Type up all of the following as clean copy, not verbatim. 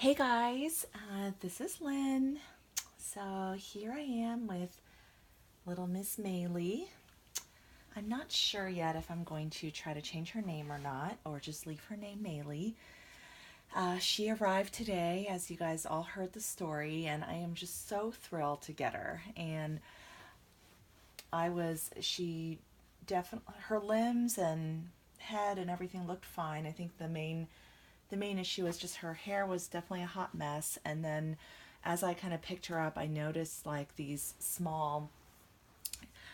Hey guys, this is Lynn. So here I am with little Miss Maylee. I'm not sure yet if I'm going to try to change her name or not, or just leave her name Maylee. She arrived today, as you guys all heard the story, and I am just so thrilled to get her. And she definitely, her limbs and head and everything looked fine. I think the main issue was just her hair was definitely a hot mess. And then as I kind of picked her up, I noticed like these small,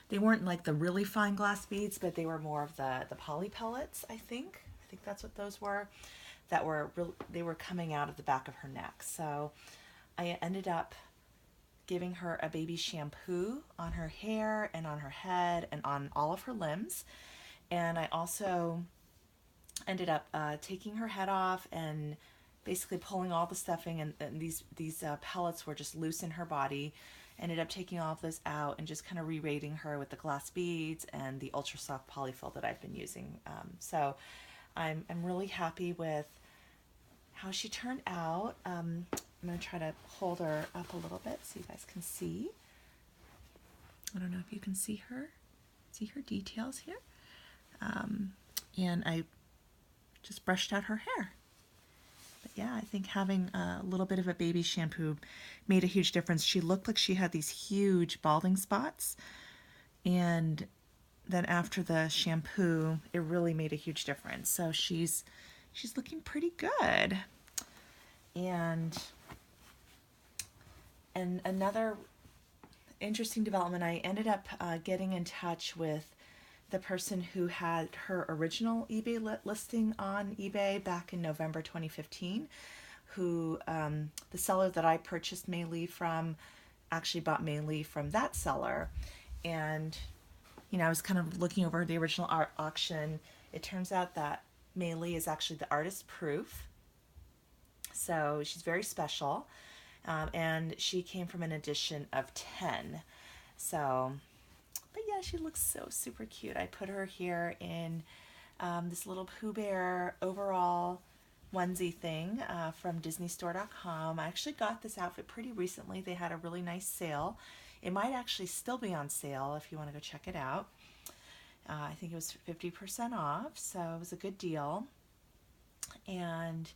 they weren't like the really fine glass beads, but they were more of the poly pellets, I think. I think that's what those were. They were coming out of the back of her neck. So I ended up giving her a baby shampoo on her hair and on her head and on all of her limbs. And I also ended up taking her head off and basically pulling all the stuffing, and these pellets were just loose in her body. Ended up taking all of those out and just kind of re-rating her with the glass beads and the ultra soft polyfill that I've been using. So I'm really happy with how she turned out. I'm going to try to hold her up a little bit so you guys can see. I don't know if you can see her details here. And I just brushed out her hair. But yeah, I think having a little bit of a baby shampoo made a huge difference. She looked like she had these huge balding spots, and then after the shampoo, it really made a huge difference. So she's looking pretty good. And another interesting development, I ended up getting in touch with the person who had her original eBay listing on eBay back in November 2015, who the seller that I purchased Maylee from actually bought Maylee from that seller. And, I was kind of looking over the original art auction. It turns out that Maylee is actually the artist proof. So she's very special. And she came from an edition of 10. So, but yeah, she looks so super cute. I put her here in this little Pooh Bear overall onesie thing from DisneyStore.com. I actually got this outfit pretty recently. They had a really nice sale. It might actually still be on sale if you want to go check it out. I think it was 50% off, so it was a good deal. And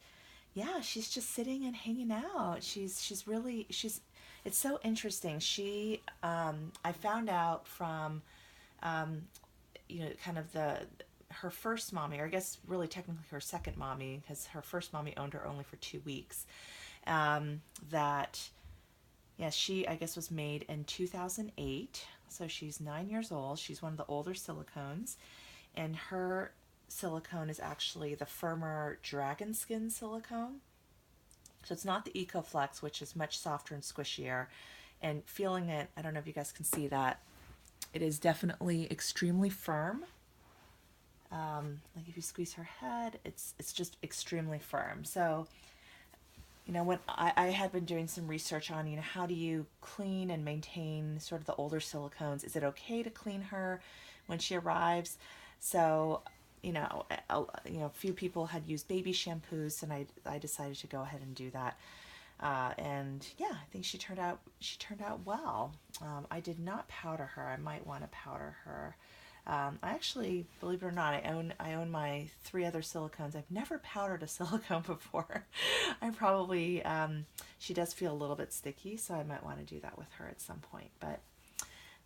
yeah, she's just sitting and hanging out. She's it's so interesting. I found out from kind of the her first mommy, or I guess really technically her second mommy, because her first mommy owned her only for 2 weeks. That Yeah, she I guess was made in 2008, so she's 9 years old. She's one of the older silicones, and her silicone is actually the firmer dragon skin silicone. So it's not the EcoFlex, which is much softer and squishier. And feeling it, I don't know if you guys can see that, it is definitely extremely firm. Like if you squeeze her head, it's just extremely firm. So, when I had been doing some research on, how do you clean and maintain sort of the older silicones? Is it okay to clean her when she arrives? So, a few people had used baby shampoos, and I decided to go ahead and do that. And yeah, I think she turned out well. I did not powder her. I might want to powder her. I actually, believe it or not, I own my 3 other silicones. I've never powdered a silicone before. I probably She does feel a little bit sticky, so I might want to do that with her at some point. But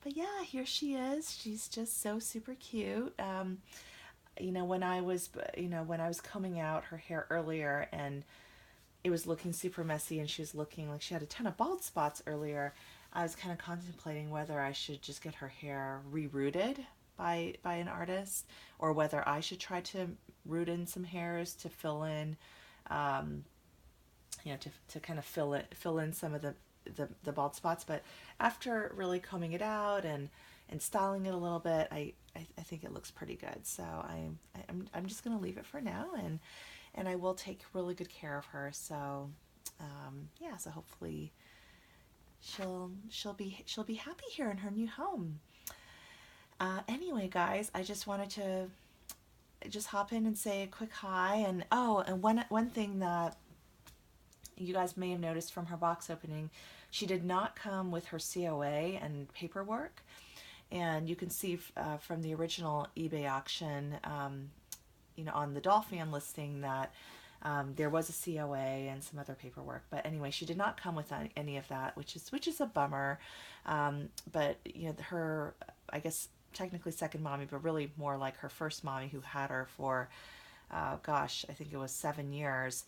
yeah, here she is. She's just so super cute. When I was combing out her hair earlier, and it was looking super messy, and she was looking like she had a ton of bald spots earlier, I was kind of contemplating whether I should just get her hair rerooted by an artist, or whether I should try to root in some hairs to fill in, um, to kind of fill in some of the bald spots. But after really combing it out and styling it a little bit, I think it looks pretty good. So I'm just gonna leave it for now, and I will take really good care of her. So yeah, so hopefully she'll be happy here in her new home. Anyway, guys, I just wanted to just hop in and say a quick hi. And oh, and one thing that You guys may have noticed from her box opening, she did not come with her COA and paperwork. And you can see from the original eBay auction, on the doll fan listing that there was a COA and some other paperwork. But anyway, she did not come with any of that, which is a bummer. But her, I guess technically second mommy, but really more like her first mommy, who had her for, gosh, I think it was 7 years.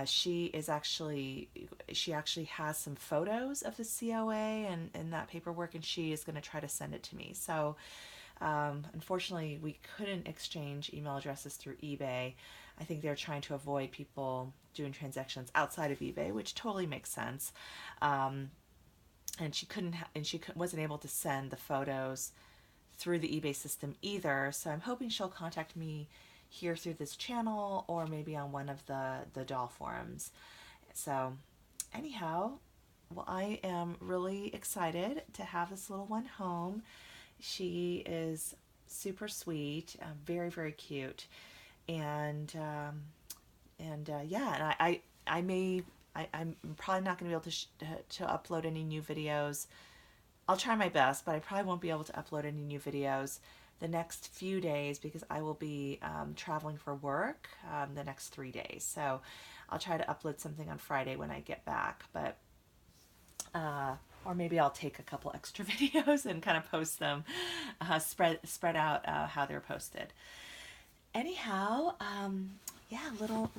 She actually has some photos of the COA and that paperwork, and she is going to try to send it to me. So unfortunately, we couldn't exchange email addresses through eBay. I think they're trying to avoid people doing transactions outside of eBay, which totally makes sense. And she wasn't able to send the photos through the eBay system either. So I'm hoping she'll contact me here through this channel, or maybe on one of the doll forums. So anyhow, well, I am really excited to have this little one home. She is super sweet, very, very cute, and yeah, and I'm probably not going to be able to upload any new videos. I'll try my best, but I probably won't be able to upload any new videos the next few days, because I will be traveling for work the next 3 days. So I'll try to upload something on Friday when I get back, but or maybe I'll take a couple extra videos and kind of post them, spread out how they're posted. Anyhow, yeah, little.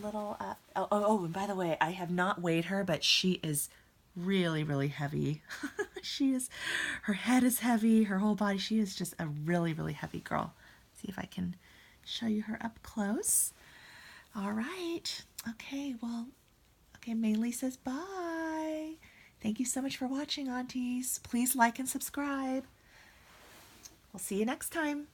And by the way, I have not weighed her, but she is really, really heavy. Her head is heavy, her whole body. She is just a really, really heavy girl. See if I can show you her up close. All right. Okay, well, okay, Maylee says bye. Thank you so much for watching, aunties. Please like and subscribe. We'll see you next time.